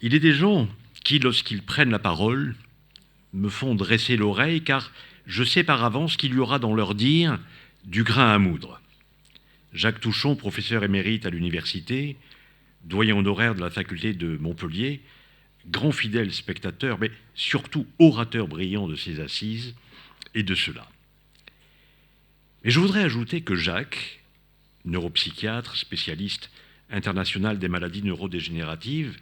Il est des gens qui, lorsqu'ils prennent la parole, me font dresser l'oreille, car je sais par avance qu'il y aura dans leur dire du grain à moudre. Jacques Touchon, professeur émérite à l'université, doyen honoraire de la faculté de Montpellier, grand fidèle spectateur, mais surtout orateur brillant de ses assises, et de cela. Mais je voudrais ajouter que Jacques, neuropsychiatre, spécialiste international des maladies neurodégénératives,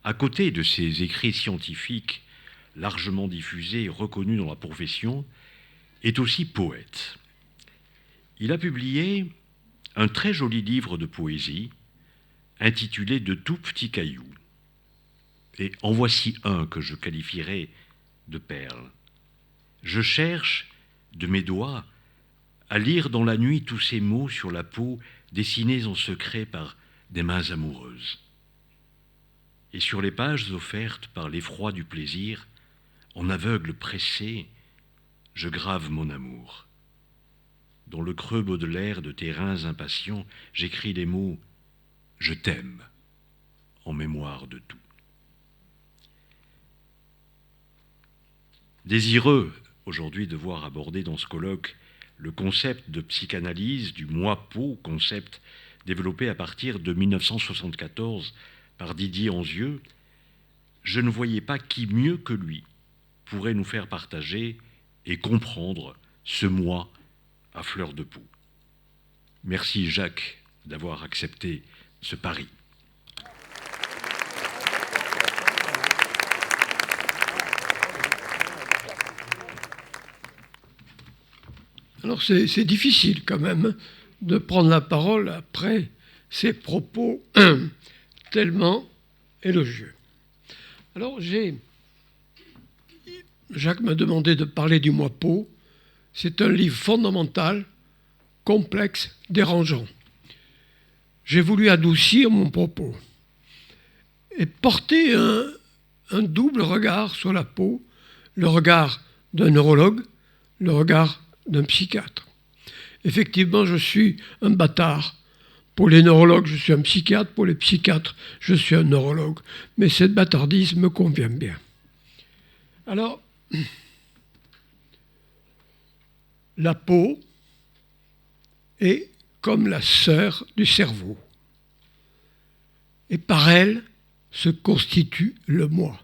à côté de ses écrits scientifiques largement diffusés et reconnus dans la profession, est aussi poète. Il a publié un très joli livre de poésie intitulé « De tout petits cailloux ». Et en voici un que je qualifierais de perle. Je cherche de mes doigts à lire dans la nuit tous ces mots sur la peau dessinés en secret par des mains amoureuses. Et sur les pages offertes par l'effroi du plaisir, en aveugle pressé, je grave mon amour. Dans le creux Baudelaire de tes reins impatients, j'écris les mots « Je t'aime » en mémoire de tout. Désireux aujourd'hui de voir aborder dans ce colloque le concept de psychanalyse du moi-peau, concept développé à partir de 1974 par Didier Anzieux, je ne voyais pas qui mieux que lui pourrait nous faire partager et comprendre ce moi à fleur de peau. Merci Jacques d'avoir accepté ce pari. Alors c'est difficile quand même de prendre la parole après ces propos tellement élogieux. Alors Jacques m'a demandé de parler du moi-peau. C'est un livre fondamental, complexe, dérangeant. J'ai voulu adoucir mon propos et porter un double regard sur la peau, le regard d'un neurologue, le regard d'un psychiatre. Effectivement, je suis un bâtard. Pour les neurologues, je suis un psychiatre. Pour les psychiatres, je suis un neurologue. Mais cette bâtardise me convient bien. Alors, la peau est comme la sœur du cerveau. Et par elle se constitue le moi.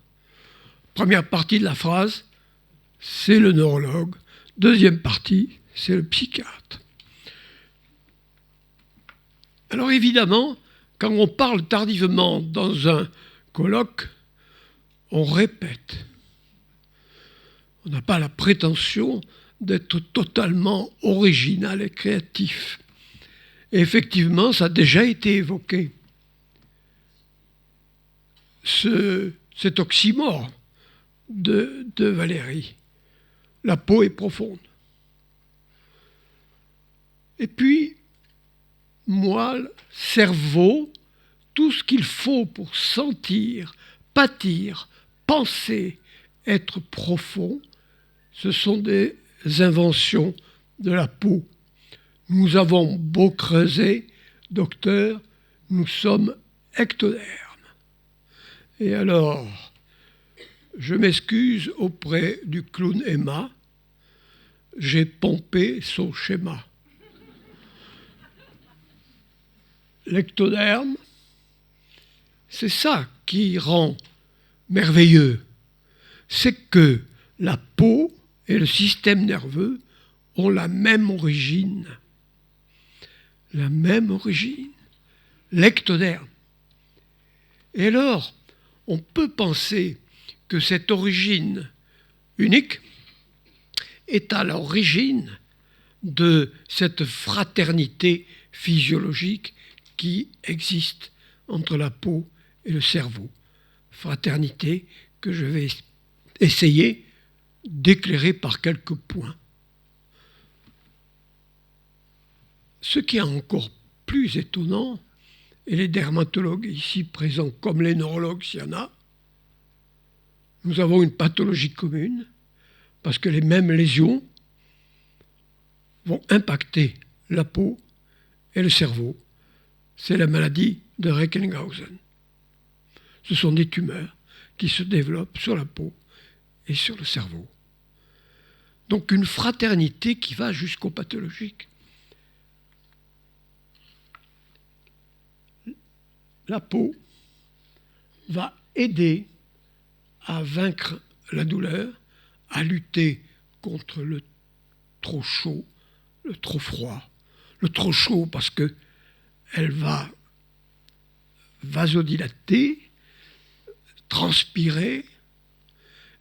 Première partie de la phrase, c'est le neurologue. Deuxième partie, c'est le psychiatre. Alors évidemment, quand on parle tardivement dans un colloque, on répète. On n'a pas la prétention d'être totalement original et créatif. Et effectivement, ça a déjà été évoqué. Cet oxymore de Valéry. La peau est profonde. Et puis, moelle, cerveau, tout ce qu'il faut pour sentir, pâtir, penser, être profond, ce sont des inventions de la peau. Nous avons beau creuser, docteur, nous sommes ectodermes. Et alors, je m'excuse auprès du clown Emma, j'ai pompé son schéma. L'ectoderme, c'est ça qui rend merveilleux. C'est que la peau et le système nerveux ont la même origine. La même origine. L'ectoderme. Et alors, on peut penser que cette origine unique est à l'origine de cette fraternité physiologique qui existe entre la peau et le cerveau. Fraternité que je vais essayer d'éclairer par quelques points. Ce qui est encore plus étonnant, et les dermatologues ici présents, comme les neurologues s'il y en a, nous avons une pathologie commune, parce que les mêmes lésions vont impacter la peau et le cerveau. C'est la maladie de Recklinghausen. Ce sont des tumeurs qui se développent sur la peau et sur le cerveau. Donc une fraternité qui va jusqu'au pathologique. La peau va aider à vaincre la douleur, à lutter contre le trop chaud, le trop froid. Le trop chaud parce qu'elle va vasodilater, transpirer,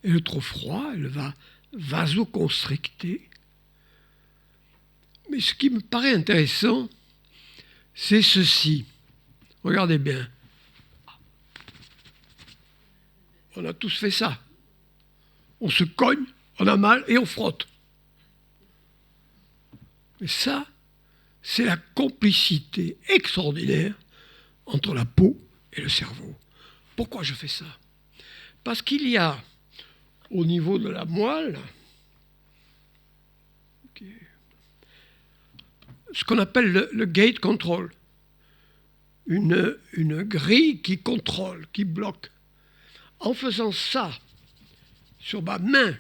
et le trop froid, elle va vasoconstricter. Mais ce qui me paraît intéressant, c'est ceci. Regardez bien. On a tous fait ça. On se cogne, on a mal et on frotte. Mais ça, c'est la complicité extraordinaire entre la peau et le cerveau. Pourquoi je fais ça? Parce qu'il y a, au niveau de la moelle, ce qu'on appelle le gate control. Une grille qui contrôle, qui bloque. En faisant ça sur ma main,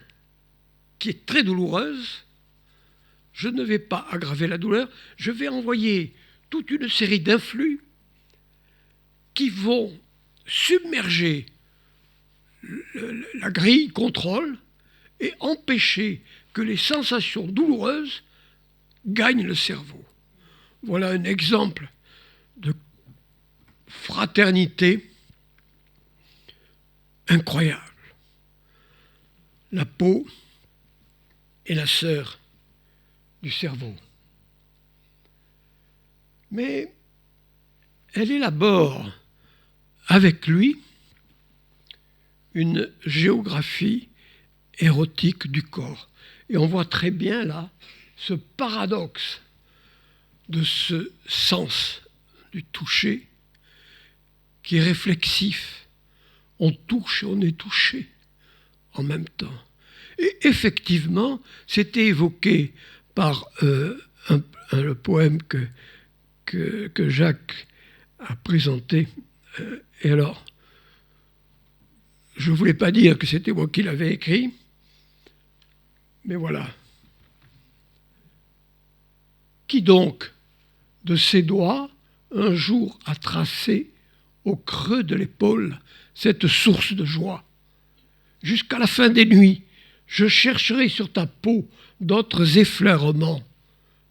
qui est très douloureuse, je ne vais pas aggraver la douleur, je vais envoyer toute une série d'influx qui vont submerger la grille contrôle et empêcher que les sensations douloureuses gagnent le cerveau. Voilà un exemple de fraternité incroyable. La peau est la sœur du cerveau. Mais elle élabore avec lui une géographie érotique du corps. Et on voit très bien là ce paradoxe de ce sens du toucher qui est réflexif. On touche et on est touché en même temps. Et effectivement, c'était évoqué par le poème que Jacques a présenté. Et alors, je ne voulais pas dire que c'était moi qui l'avais écrit, mais voilà. Qui donc, de ses doigts, un jour a tracé au creux de l'épaule cette source de joie? Jusqu'à la fin des nuits, je chercherai sur ta peau d'autres effleurements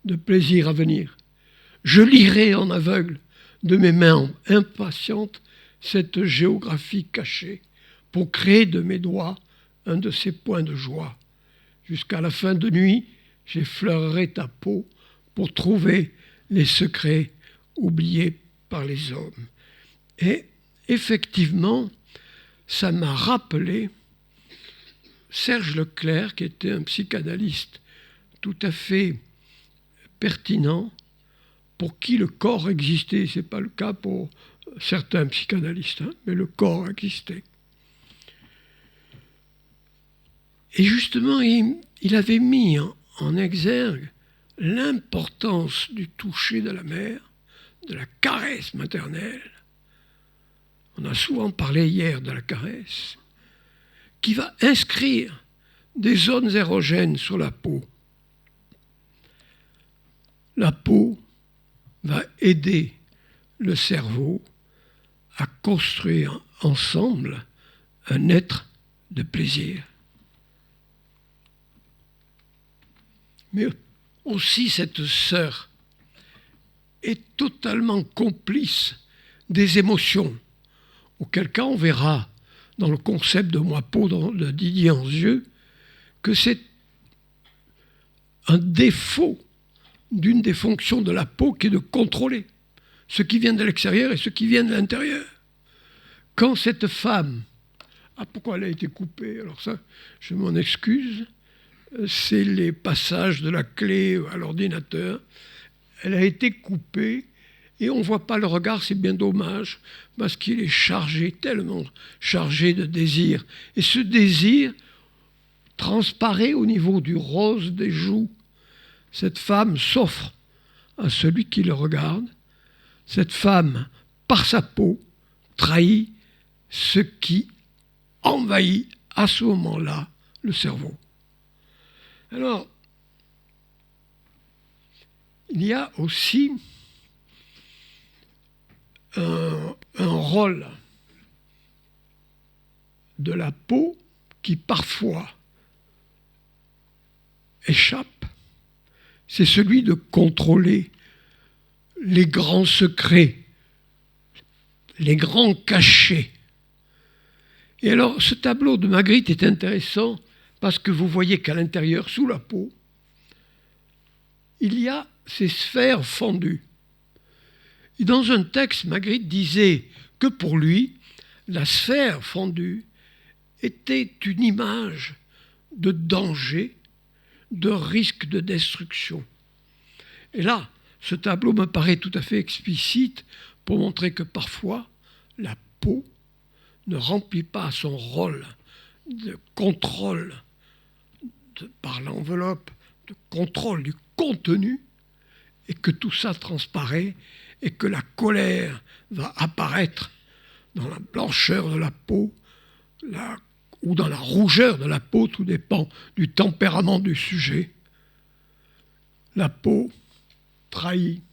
de plaisir à venir. Je lirai en aveugle de mes mains impatientes cette géographie cachée pour créer de mes doigts un de ces points de joie. Jusqu'à la fin de nuit, j'effleurerai ta peau pour trouver les secrets oubliés par les hommes. Et effectivement, ça m'a rappelé Serge Leclerc, qui était un psychanalyste tout à fait pertinent, pour qui le corps existait. Ce n'est pas le cas pour certains psychanalystes, mais le corps existait. Et justement, il avait mis en exergue l'importance du toucher de la mère, de la caresse maternelle. On a souvent parlé hier de la caresse, qui va inscrire des zones érogènes sur la peau. La peau va aider le cerveau à construire ensemble un être de plaisir. Mais aussi cette sœur est totalement complice des émotions, auquel cas on verra dans le concept de moi-peau de Didier Anzieux que c'est un défaut d'une des fonctions de la peau qui est de contrôler ce qui vient de l'extérieur et ce qui vient de l'intérieur. Quand cette femme, pourquoi elle a été coupée? Alors ça, je m'en excuse, c'est les passages de la clé à l'ordinateur. Elle a été coupée et on ne voit pas le regard, c'est bien dommage, parce qu'il est chargé, tellement chargé de désir. Et ce désir transparaît au niveau du rose des joues. Cette femme s'offre à celui qui le regarde. Cette femme, par sa peau, trahit ce qui envahit à ce moment-là le cerveau. Alors, il y a aussi un rôle de la peau qui parfois échappe, c'est celui de contrôler les grands secrets, les grands cachets. Et alors, ce tableau de Magritte est intéressant parce que vous voyez qu'à l'intérieur, sous la peau, il y a ces sphères fendues. Et dans un texte, Magritte disait que pour lui, la sphère fendue était une image de danger, de risque de destruction. Et là, ce tableau me paraît tout à fait explicite pour montrer que parfois, la peau ne remplit pas son rôle de contrôle par l'enveloppe, de contrôle du contenu, et que tout ça transparaît, et que la colère va apparaître dans la blancheur de la peau, ou dans la rougeur de la peau, tout dépend du tempérament du sujet. La peau trahit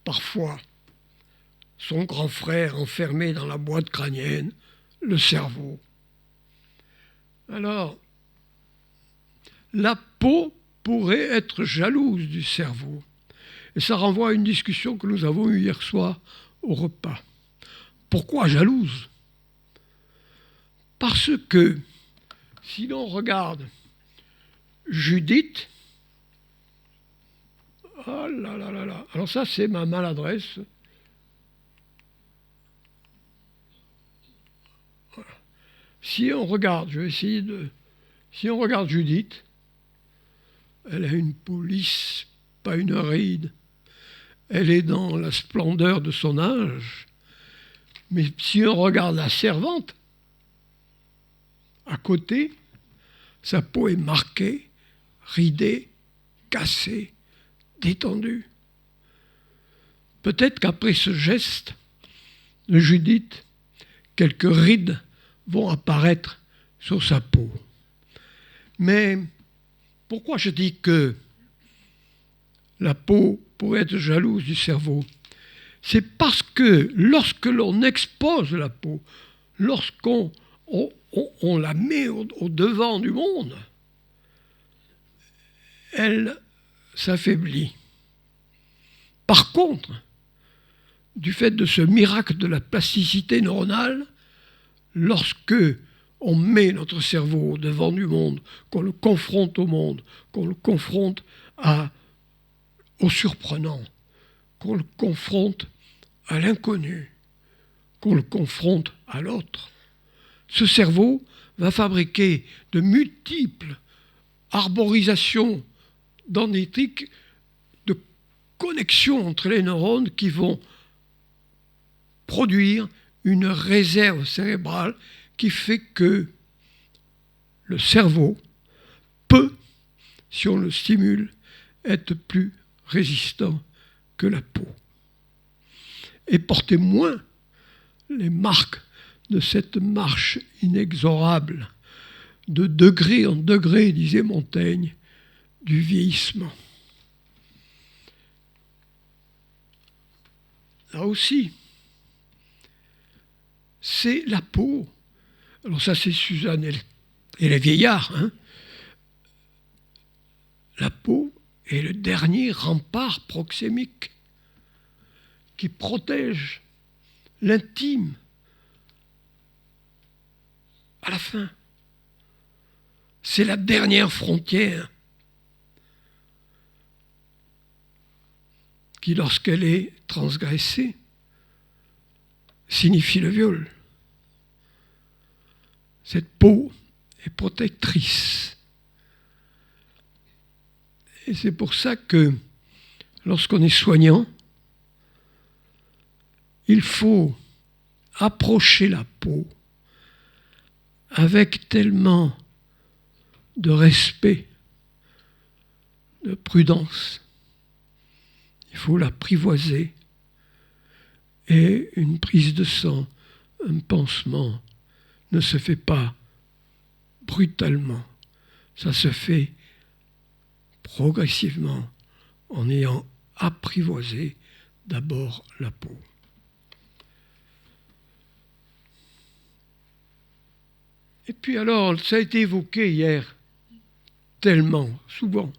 parfois son grand frère enfermé dans la boîte crânienne, le cerveau. Alors, la peau pourrait être jalouse du cerveau. Et ça renvoie à une discussion que nous avons eue hier soir au repas. Pourquoi jalouse ? Parce que, si l'on regarde Judith, oh là là là là, alors ça c'est ma maladresse. Voilà. Si on regarde, je vais essayer de... Si on regarde Judith, elle a une peau lisse, pas une ride. Elle est dans la splendeur de son âge. Mais si on regarde la servante, à côté, sa peau est marquée, ridée, cassée, détendue. Peut-être qu'après ce geste de Judith, quelques rides vont apparaître sur sa peau. Mais pourquoi je dis que la peau pourrait être jalouse du cerveau ? C'est parce que lorsque l'on expose la peau, lorsqu'on la met au devant du monde, elle s'affaiblit. Par contre, du fait de ce miracle de la plasticité neuronale, lorsque on met notre cerveau au devant du monde, qu'on le confronte au monde, qu'on le confronte au surprenant, qu'on le confronte à l'inconnu, qu'on le confronte à l'autre, ce cerveau va fabriquer de multiples arborisations dendritiques de connexions entre les neurones qui vont produire une réserve cérébrale qui fait que le cerveau peut, si on le stimule, être plus résistant que la peau et porter moins les marques de cette marche inexorable de degré en degré, disait Montaigne, du vieillissement. Là aussi, c'est la peau. Alors ça, c'est Suzanne et les vieillards. Hein. La peau est le dernier rempart proxémique qui protège l'intime à la fin. C'est la dernière frontière qui, lorsqu'elle est transgressée, signifie le viol. Cette peau est protectrice. Et c'est pour ça que, lorsqu'on est soignant, il faut approcher la peau avec tellement de respect, de prudence. Il faut l'apprivoiser. Et une prise de sang un pansement ne se fait pas brutalement. Ça se fait progressivement en ayant apprivoisé d'abord la peau. Et puis alors, ça a été évoqué hier, tellement, souvent.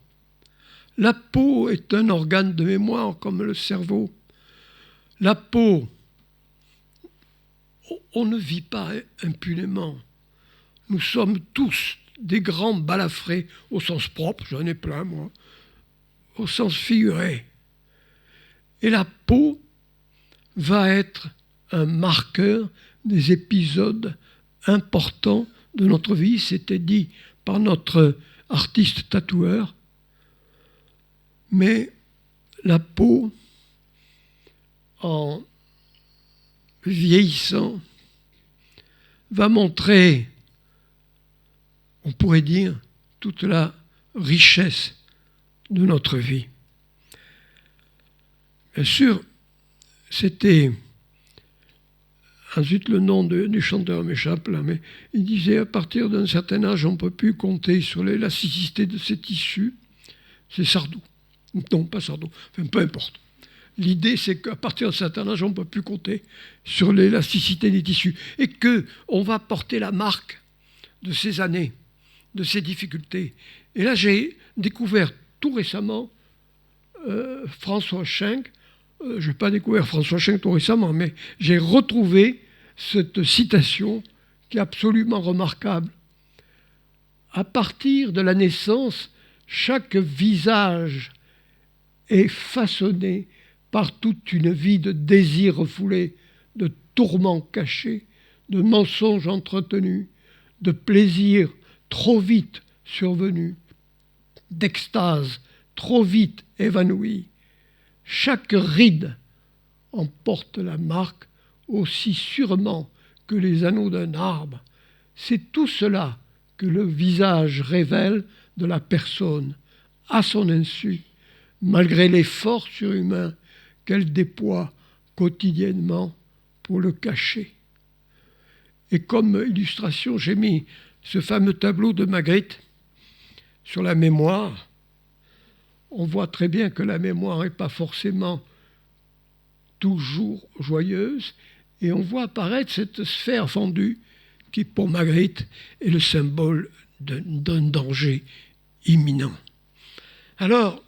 La peau est un organe de mémoire comme le cerveau. La peau, on ne vit pas impunément. Nous sommes tous des grands balafrés, au sens propre, j'en ai plein moi, au sens figuré. Et la peau va être un marqueur des épisodes importants de notre vie, c'était dit par notre artiste tatoueur. Mais la peau, en vieillissant, va montrer, on pourrait dire, toute la richesse de notre vie. Bien sûr, c'était... Ensuite, le nom du chanteur m'échappe là, mais il disait à partir d'un certain âge, on ne peut plus compter sur l'élasticité de ces tissus. C'est Sardou. Non, pas Sardou. Enfin, peu importe. L'idée, c'est qu'à partir d'un certain âge, on ne peut plus compter sur l'élasticité des tissus. Et qu'on va porter la marque de ces années, de ces difficultés. Et là, j'ai découvert tout récemment François Schenck. Je n'ai pas découvert François Schenck tout récemment, mais j'ai retrouvé cette citation qui est absolument remarquable. À partir de la naissance, chaque visage est façonné par toute une vie de désirs refoulés, de tourments cachés, de mensonges entretenus, de plaisirs trop vite survenus, d'extase trop vite évanouie. Chaque ride en porte la marque aussi sûrement que les anneaux d'un arbre. C'est tout cela que le visage révèle de la personne, à son insu, malgré l'effort surhumain qu'elle déploie quotidiennement pour le cacher. Et comme illustration, j'ai mis ce fameux tableau de Magritte sur la mémoire. On voit très bien que la mémoire n'est pas forcément toujours joyeuse, et on voit apparaître cette sphère fendue qui, pour Magritte, est le symbole d'un danger imminent. Alors,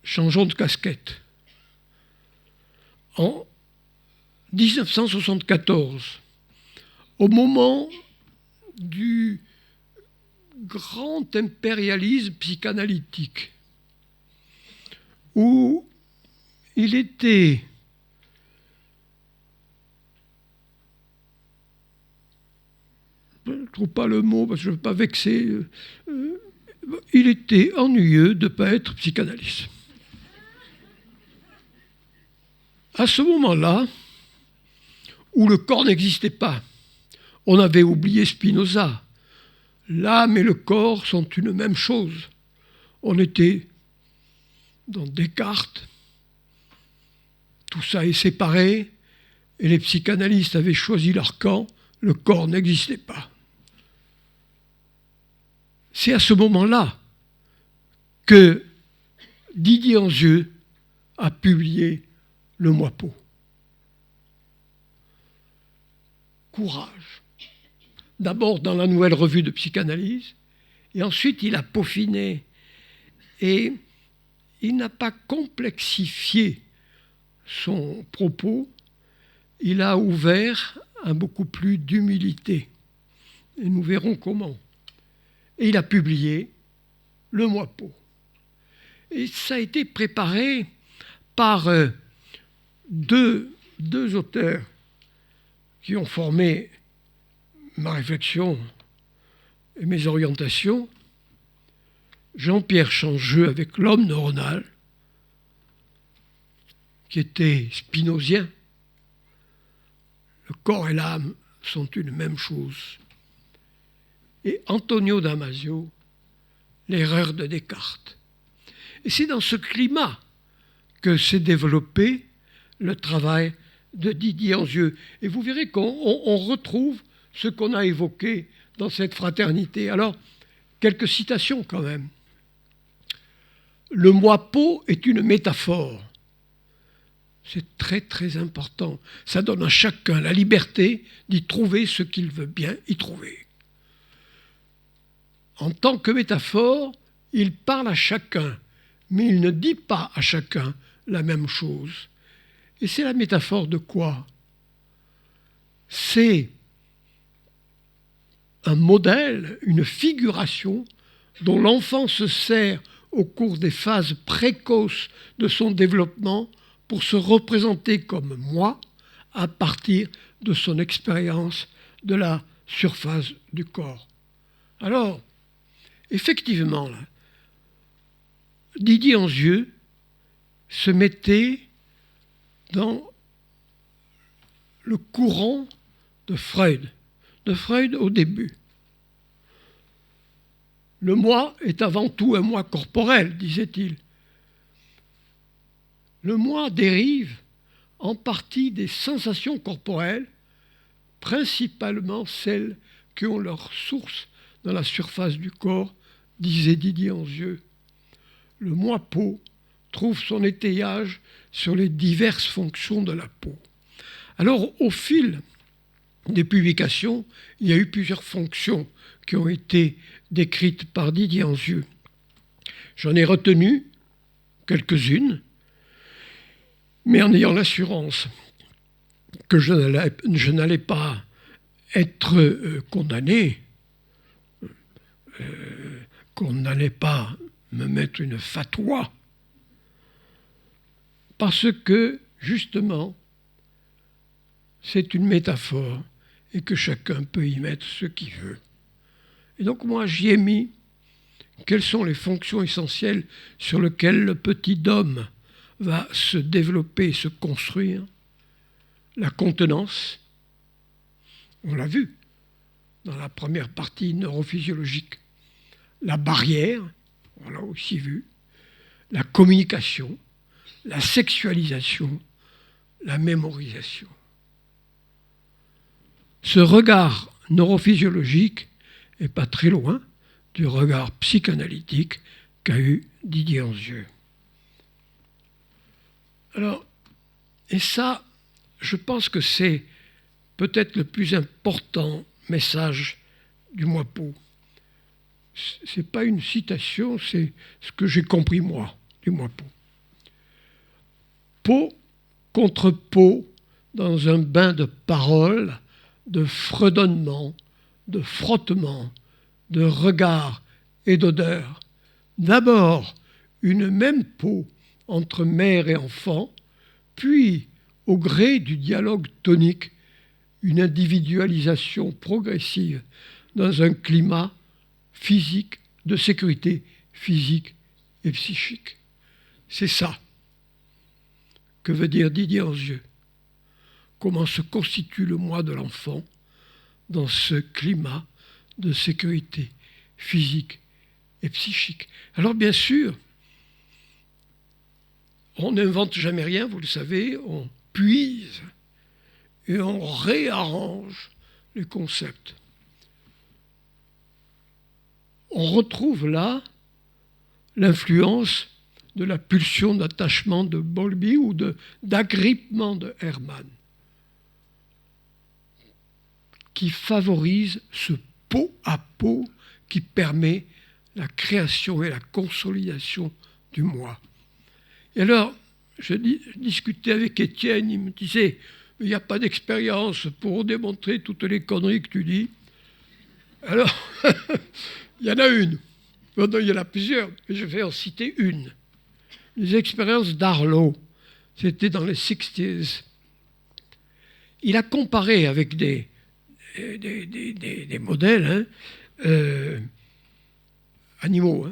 changeons de casquette. En 1974, au moment du grand impérialisme psychanalytique, où il était je ne trouve pas le mot parce que je ne veux pas vexer, il était ennuyeux de ne pas être psychanalyste. À ce moment-là, où le corps n'existait pas, on avait oublié Spinoza. L'âme et le corps sont une même chose. On était dans Descartes, tout ça est séparé, et les psychanalystes avaient choisi leur camp, le corps n'existait pas. C'est à ce moment-là que Didier Anzieux a publié Le Moipeau. Courage. D'abord dans la Nouvelle Revue de Psychanalyse, et ensuite il a peaufiné. Et il n'a pas complexifié son propos, il a ouvert à beaucoup plus d'humilité. Et nous verrons comment. Et il a publié Le Moipeau. Et ça a été préparé par deux auteurs qui ont formé ma réflexion et mes orientations. Jean-Pierre Changeux avec L'homme neuronal, qui était spinozien. Le corps et l'âme sont une même chose. Et Antonio Damasio, L'erreur de Descartes. Et c'est dans ce climat que s'est développé le travail de Didier Anzieux. Et vous verrez qu'on retrouve ce qu'on a évoqué dans cette fraternité. Alors, quelques citations quand même. Le moi peau est une métaphore. C'est très très important. Ça donne à chacun la liberté d'y trouver ce qu'il veut bien y trouver. En tant que métaphore, il parle à chacun, mais il ne dit pas à chacun la même chose. Et c'est la métaphore de quoi? C'est un modèle, une figuration dont l'enfant se sert au cours des phases précoces de son développement pour se représenter comme moi à partir de son expérience de la surface du corps. Alors, effectivement, là, Didier Anzieux se mettait dans le courant de Freud au début. Le moi est avant tout un moi corporel, disait-il. Le moi dérive en partie des sensations corporelles, principalement celles qui ont leur source dans la surface du corps, disait Didier Anzieux. Le moi peau trouve son étayage sur les diverses fonctions de la peau. Alors, au fil des publications, il y a eu plusieurs fonctions qui ont été décrites par Didier Anzieux. J'en ai retenu quelques-unes, mais en ayant l'assurance que je n'allais pas être condamné, qu'on n'allait pas me mettre une fatwa, parce que, justement, c'est une métaphore et que chacun peut y mettre ce qu'il veut. Et donc moi, j'y ai mis quelles sont les fonctions essentielles sur lesquelles le petit homme va se développer, se construire. La contenance, on l'a vu dans la première partie neurophysiologique. La barrière, on l'a aussi vu. La communication, la sexualisation, la mémorisation. Ce regard neurophysiologique n'est pas très loin du regard psychanalytique qu'a eu Didier Anzieux. Alors, et ça, je pense que c'est peut-être le plus important message du moi peau. Ce n'est pas une citation, c'est ce que j'ai compris moi, du moi peau. Peau contre peau dans un bain de paroles, de fredonnement, de frottement, de regard et d'odeur. D'abord, une même peau entre mère et enfant, puis, au gré du dialogue tonique, une individualisation progressive dans un climat physique, de sécurité physique et psychique. C'est ça que veut dire Didier Anzieux. Comment se constitue le moi de l'enfant dans ce climat de sécurité physique et psychique. Alors bien sûr, on n'invente jamais rien, vous le savez, on puise et on réarrange les concepts. On retrouve là l'influence de la pulsion d'attachement de Bowlby ou d'agrippement de Hermann, qui favorise ce pot à pot qui permet la création et la consolidation du moi. Et alors, je discutais avec Étienne, il me disait, il n'y a pas d'expérience pour démontrer toutes les conneries que tu dis. Alors, il y en a une. Non, il y en a plusieurs, mais je vais en citer une. Les expériences d'Arlo, c'était dans les 60s. Il a comparé avec des modèles animaux.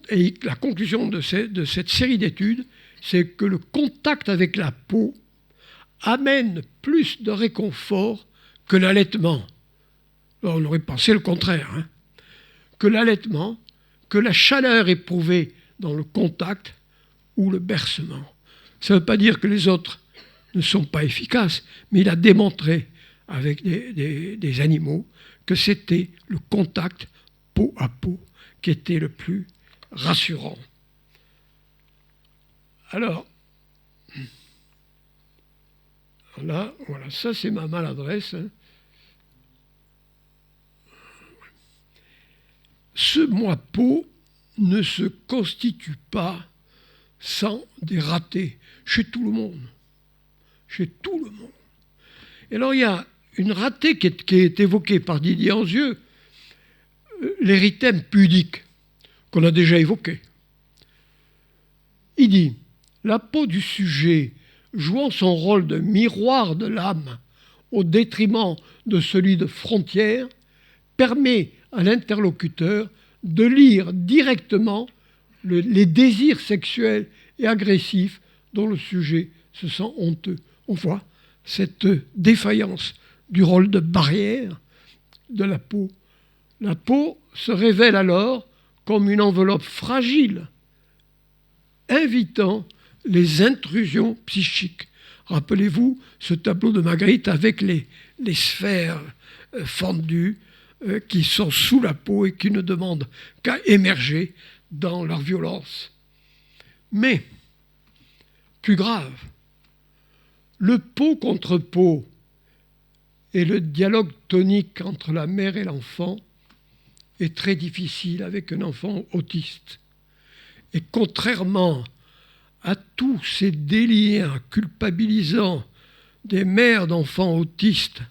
Et la conclusion de cette série d'études, c'est que le contact avec la peau amène plus de réconfort que l'allaitement. On aurait pensé le contraire. Que l'allaitement, que la chaleur éprouvée dans le contact ou le bercement. Ça ne veut pas dire que les autres ne sont pas efficaces, mais il a démontré avec des animaux que c'était le contact peau à peau qui était le plus rassurant. Alors, là, voilà, ça c'est ma maladresse. Ce moi peau ne se constitue pas sans des ratés chez tout le monde. Chez tout le monde. Et alors il y a une ratée qui est évoquée par Didier Anzieux, l'érythème pudique, qu'on a déjà évoqué. Il dit, la peau du sujet jouant son rôle de miroir de l'âme au détriment de celui de frontière, permet à l'interlocuteur de lire directement les désirs sexuels et agressifs dont le sujet se sent honteux. On voit cette défaillance du rôle de barrière de la peau. La peau se révèle alors comme une enveloppe fragile, invitant les intrusions psychiques. Rappelez-vous ce tableau de Magritte avec les sphères fendues qui sont sous la peau et qui ne demandent qu'à émerger dans leur violence. Mais, plus grave, le peau contre peau et le dialogue tonique entre la mère et l'enfant est très difficile avec un enfant autiste. Et contrairement à tous ces délires culpabilisants des mères d'enfants autistes,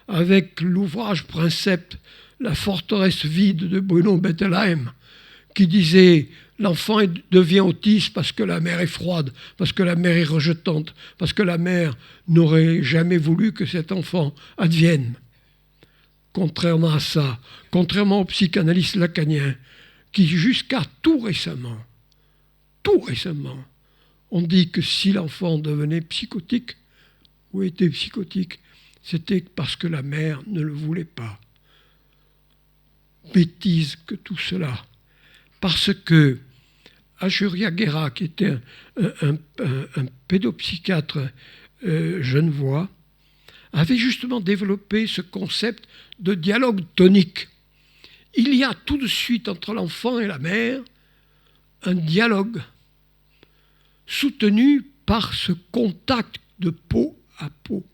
avec l'ouvrage Princeps, La forteresse vide de Bruno Bettelheim, qui disait l'enfant devient autiste parce que la mère est froide, parce que la mère est rejetante, parce que la mère n'aurait jamais voulu que cet enfant advienne. Contrairement à ça, contrairement au psychanalyste lacanien, qui jusqu'à tout récemment, on dit que si l'enfant devenait psychotique ou était psychotique, c'était parce que la mère ne le voulait pas. Bêtise que tout cela. Parce que Ajuria Guerra, qui était un pédopsychiatre genevois, avait justement développé ce concept de dialogue tonique. Il y a tout de suite entre l'enfant et la mère un dialogue soutenu par ce contact de peau à peau.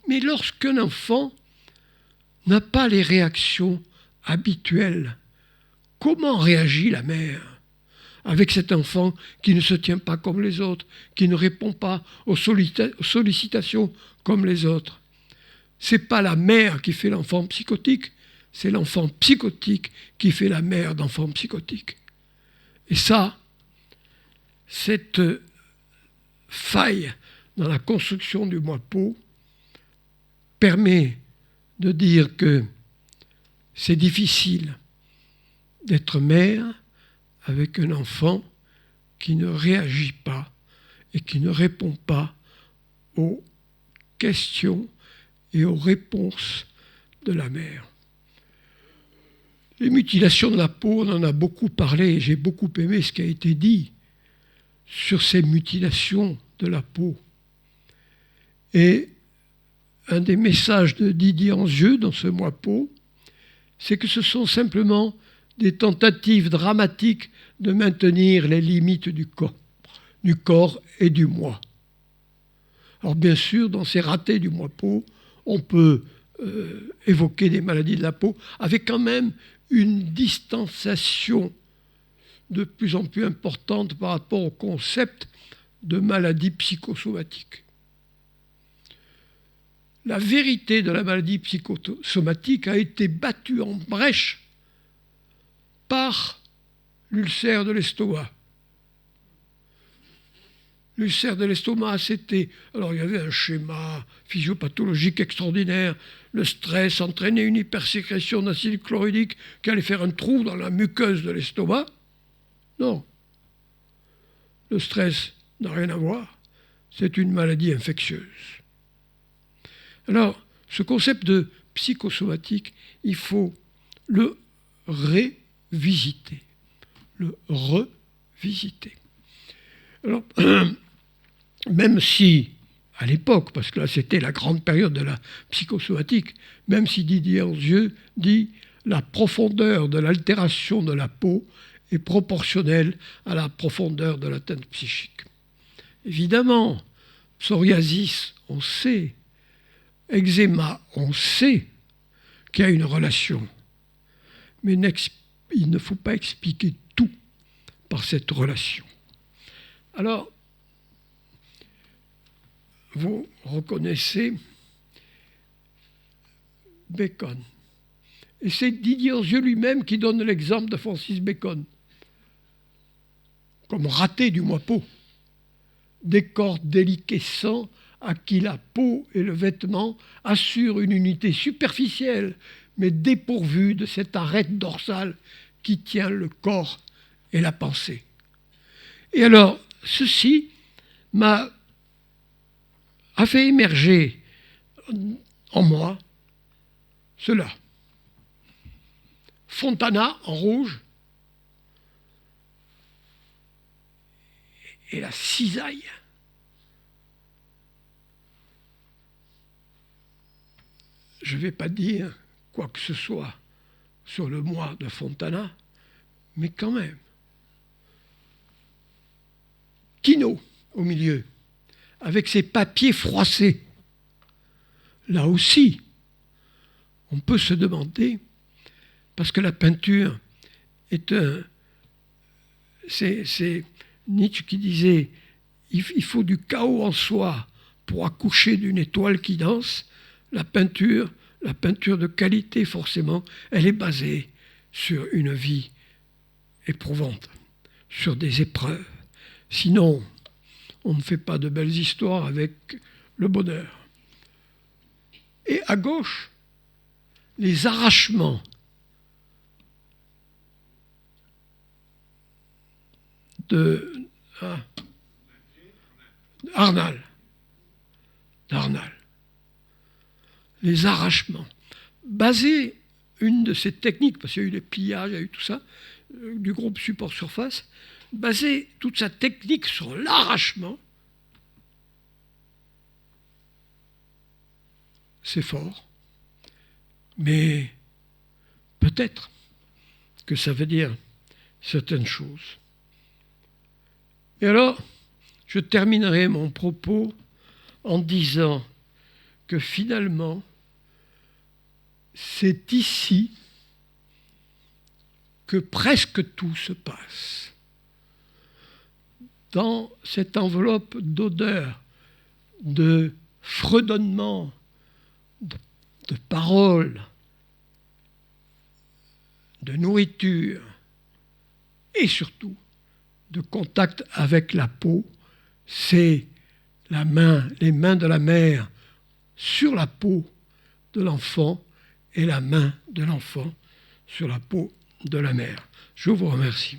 Mais lorsqu'un enfant n'a pas les réactions habituelles, comment réagit la mère avec cet enfant qui ne se tient pas comme les autres, qui ne répond pas aux sollicitations comme les autres? Ce n'est pas la mère qui fait l'enfant psychotique, c'est l'enfant psychotique qui fait la mère d'enfant psychotique. Et ça, cette faille dans la construction du moi peau permet de dire que c'est difficile d'être mère avec un enfant qui ne réagit pas et qui ne répond pas aux questions et aux réponses de la mère. Les mutilations de la peau, on en a beaucoup parlé, et j'ai beaucoup aimé ce qui a été dit sur ces mutilations de la peau. Et un des messages de Didier Anzieux dans ce moi peau, c'est que ce sont simplement des tentatives dramatiques de maintenir les limites du corps et du moi. Alors bien sûr, dans ces ratés du moi peau, on peut évoquer des maladies de la peau avec quand même une distanciation de plus en plus importante par rapport au concept de maladie psychosomatique. La vérité de la maladie psychosomatique a été battue en brèche par l'ulcère de l'estomac. L'ulcère de l'estomac, c'était... Alors, il y avait un schéma physiopathologique extraordinaire. Le stress entraînait une hypersécrétion d'acide chlorhydrique qui allait faire un trou dans la muqueuse de l'estomac. Non. Le stress n'a rien à voir. C'est une maladie infectieuse. Alors, ce concept de psychosomatique, il faut le revisiter. Le revisiter. Alors, même si, à l'époque, parce que là c'était la grande période de la psychosomatique, même si Didier Anzieux dit la profondeur de l'altération de la peau est proportionnelle à la profondeur de l'atteinte psychique. Évidemment, psoriasis, on sait, eczéma, on sait qu'il y a une relation, mais il ne faut pas expliquer tout par cette relation. Alors, vous reconnaissez Bacon. Et c'est Didier Anzieux lui-même qui donne l'exemple de Francis Bacon comme raté du moipeau. Des corps déliquescents à qui la peau et le vêtement assurent une unité superficielle, mais dépourvue de cette arête dorsale qui tient le corps et la pensée. Et alors, ceci a fait émerger en moi cela. Fontana en rouge et la cisaille. Je ne vais pas dire quoi que ce soit sur le moi de Fontana, mais quand même. Quinault au milieu, avec ses papiers froissés. Là aussi, on peut se demander, parce que la peinture est c'est Nietzsche qui disait il faut du chaos en soi pour accoucher d'une étoile qui danse. La peinture de qualité, forcément, elle est basée sur une vie éprouvante, sur des épreuves. Sinon, on ne fait pas de belles histoires avec le bonheur. Et à gauche, les arrachements d'Arnal. Les arrachements. Basé, une de ces techniques, parce qu'il y a eu les pliages, il y a eu tout ça, du groupe support surface, basé toute sa technique sur l'arrachement, c'est fort, mais peut-être que ça veut dire certaines choses. Et alors, je terminerai mon propos en disant que finalement, c'est ici que presque tout se passe. Dans cette enveloppe d'odeurs, de fredonnement, de paroles, de nourriture, et surtout de contact avec la peau, c'est les mains de la mère sur la peau de l'enfant et la main de l'enfant sur la peau de la mère. Je vous remercie.